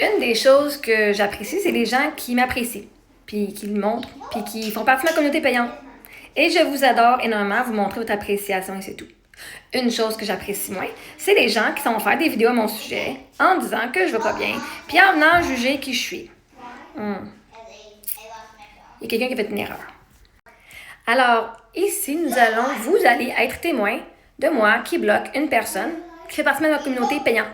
une des choses que j'apprécie, c'est les gens qui m'apprécient, puis qui le montrent, puis qui font partie de ma communauté payante. Et je vous adore énormément, vous montrer votre appréciation et c'est tout. Une chose que j'apprécie moins, c'est les gens qui vont faire des vidéos à mon sujet en disant que je vais pas bien, puis en venant juger qui je suis. Il y a quelqu'un qui a fait une erreur. Alors, ici, vous allez être témoin de moi qui bloque une personne qui fait partie de ma communauté payante.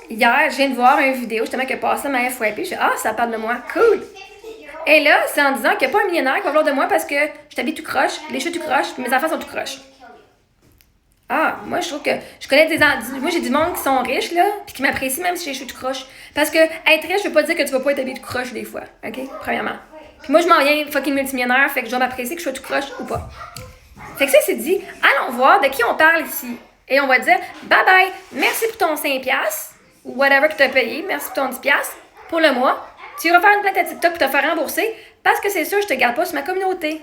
Hier, je viens de voir une vidéo justement qui a passé ma FYP. Je dis, ça parle de moi. Cool! Et là, c'est en disant qu'il n'y a pas un millionnaire qui va vouloir de moi parce que je t'habille tout croche, les cheveux tout croche, puis mes enfants sont tout croche. Moi, je trouve que je connais moi, j'ai du monde qui sont riches, là, puis qui m'apprécient même si j'ai les cheveux tout croche. Parce que être riche, je veux pas dire que tu vas pas être habillé tout croche des fois. OK? Premièrement. Puis moi, je m'en viens fucking multimillionnaire, fait que je dois m'apprécier que je sois tout croche ou pas. Fait que ça, c'est dit, allons voir de qui on parle ici. Et on va dire, bye bye, merci pour ton 5$, ou whatever que tu as payé, merci pour ton 10$ pour le mois. Tu iras faire une plainte à TikTok pour te faire rembourser, parce que c'est sûr, je te garde pas sur ma communauté.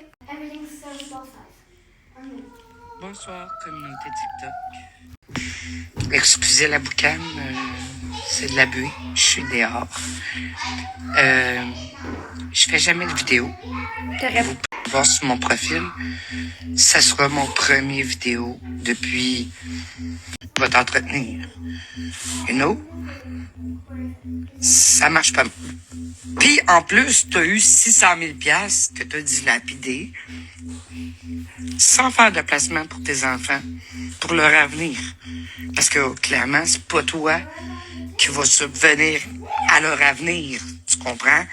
Bonsoir, communauté TikTok. Excusez la boucane, c'est de la buée, je suis dehors. Je fais jamais de vidéo. Vous pouvez voir sur mon profil, ça sera mon premier vidéo depuis va t'entretenir. Ça marche pas. Puis en plus, t'as eu 600 000 $ que t'as dilapidé sans faire de placement pour tes enfants, pour leur avenir. Parce que clairement, c'est pas toi qui vas subvenir à leur avenir. Tu comprends?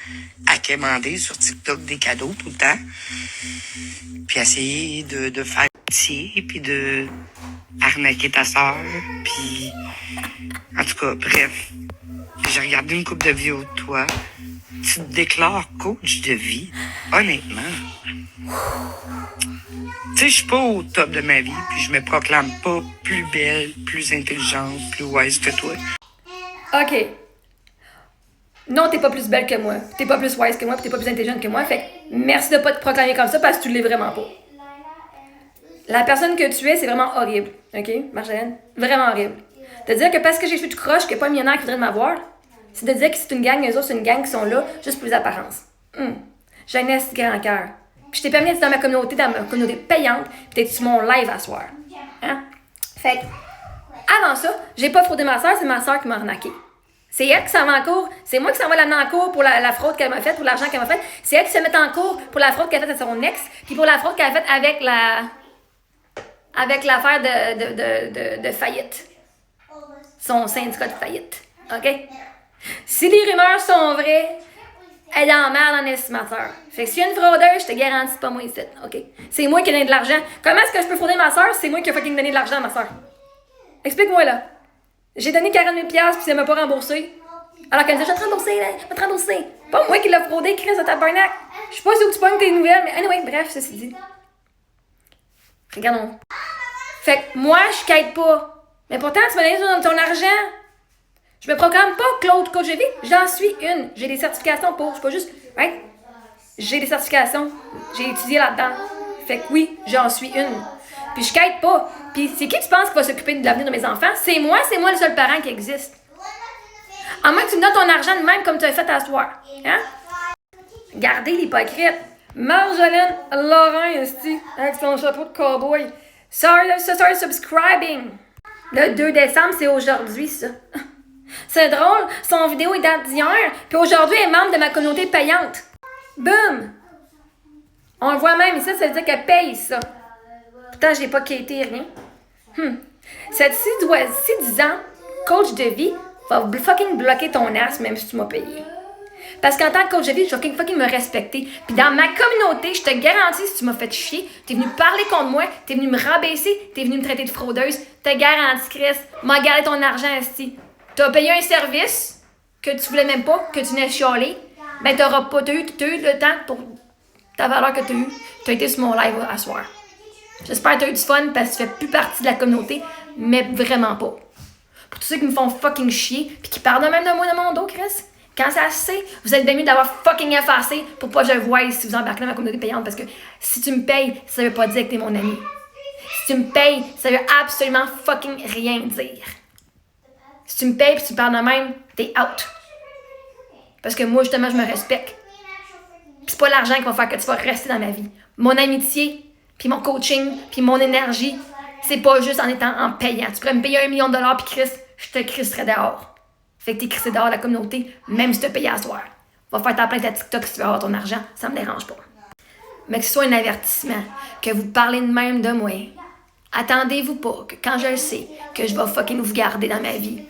À quémander sur TikTok des cadeaux tout le temps. Puis essayer de faire pitié, puis de arnaquer ta soeur. Puis en tout cas, bref. J'ai regardé une couple de vidéos de toi. Tu te déclares coach de vie. Honnêtement. Tu sais, je suis pas au top de ma vie, puis je me proclame pas plus belle, plus intelligente, plus wise que toi. OK. Non, t'es pas plus belle que moi. T'es pas plus wise que moi, puis t'es pas plus intelligente que moi. Fait que merci de pas te proclamer comme ça parce que tu l'es vraiment pas. La personne que tu es, c'est vraiment horrible. OK, Marjolaine? Vraiment horrible. De dire que parce que j'ai fait tout croche, qu'il n'y a pas un millionnaire qui voudrait m'avoir, c'est de dire que c'est une gang, eux autres, c'est une gang qui sont là juste pour les apparences. J'ai un assez grand cœur. Puis je t'ai permis d'être dans ma communauté payante, puis d'être sur mon live à soir. Hein? Fait que, avant ça, j'ai pas fraudé ma soeur, c'est ma soeur qui m'a arnaqué. C'est elle qui s'en va en cours. C'est moi qui s'en va l'amener en cours pour la fraude qu'elle m'a faite, pour l'argent qu'elle m'a fait. C'est elle qui se met en cours pour la fraude qu'elle a faite à son ex, puis pour la fraude qu'elle a faite avec l'affaire de faillite. Son syndicat de faillite. OK? Si les rumeurs sont vraies, elle est en merde en estimateur. Fait que s'il y a une fraudeuse, je te garantis pas moi ici. OK? C'est moi qui ai donné de l'argent. Comment est-ce que je peux frauder ma soeur? C'est moi qui ai fucking donné de l'argent à ma soeur. Explique-moi là. J'ai donné 40 000$ puis elle m'a pas remboursé. Alors qu'elle me dit, je vais te rembourser, là. Je vais te rembourser. Pas moi qui l'ai fraudé, Chris, de tabarnak. Je sais pas si où tu pognes tes nouvelles, mais anyway, bref, ceci dit. Regardons. Fait que moi, je quête pas. Mais pourtant, tu m'as donné ton argent. Je me proclame pas Claude Coach de vie. J'en suis une. J'ai des certifications pour. Je suis pas juste. Ouais. J'ai des certifications. J'ai étudié là-dedans. Fait que oui, j'en suis une. Puis je quête pas. Puis c'est qui tu penses qui va s'occuper de l'avenir de mes enfants? C'est moi le seul parent qui existe. À moins que tu me donnes ton argent de même comme tu as fait à soir. Hein? Gardez l'hypocrite. Marjolaine Laurent, esti, avec son chapeau de cowboy. Sorry subscribing. Le 2 décembre, c'est aujourd'hui, ça. C'est drôle, son vidéo est date d'hier, puis aujourd'hui, elle est membre de ma communauté payante. Boum! On le voit même ici, ça veut dire qu'elle paye ça. Pourtant, j'ai pas quitté rien. Cette ci-disant coach de vie va fucking bloquer ton ass même si tu m'as payé. Parce qu'en tant que coach de vie, je vais fucking me respecter. Puis dans ma communauté, je te garantis, si tu m'as fait chier, t'es venu parler contre moi, t'es venu me rabaisser, t'es venu me traiter de fraudeuse, te garantis, Chris, m'a gardé ton argent ici. T'as payé un service que tu voulais même pas, que tu venais chialer, ben t'auras pas, t'as eu le temps pour ta valeur que t'as eu. T'as été sur mon live à soir. J'espère que t'as eu du fun parce que tu fais plus partie de la communauté, mais vraiment pas. Pour tous ceux qui me font fucking chier, puis qui parlent même de moi dans mon dos, Chris, quand ça se sait, vous êtes bien mieux d'avoir fucking effacé pour pas que je le voie si vous embarquez dans ma communauté payante, parce que si tu me payes, ça veut pas dire que t'es mon ami. Si tu me payes, ça veut absolument fucking rien dire. Si tu me payes et tu me parles de même, t'es out. Parce que moi, justement, je me respecte. Puis c'est pas l'argent qui va faire que tu vas rester dans ma vie. Mon amitié, puis mon coaching, puis mon énergie, c'est pas juste en payant. Tu pourrais me payer $1 million, puis Chris, je te crisserais dehors. Fait que t'es crissé dehors de la communauté, même si tu as payé à soir. Va faire ta plainte à TikTok si tu veux avoir ton argent, ça me dérange pas. Mais que ce soit un avertissement, que vous parlez de même de moi, attendez-vous pas que quand je le sais, que je vais fucking vous garder dans ma vie.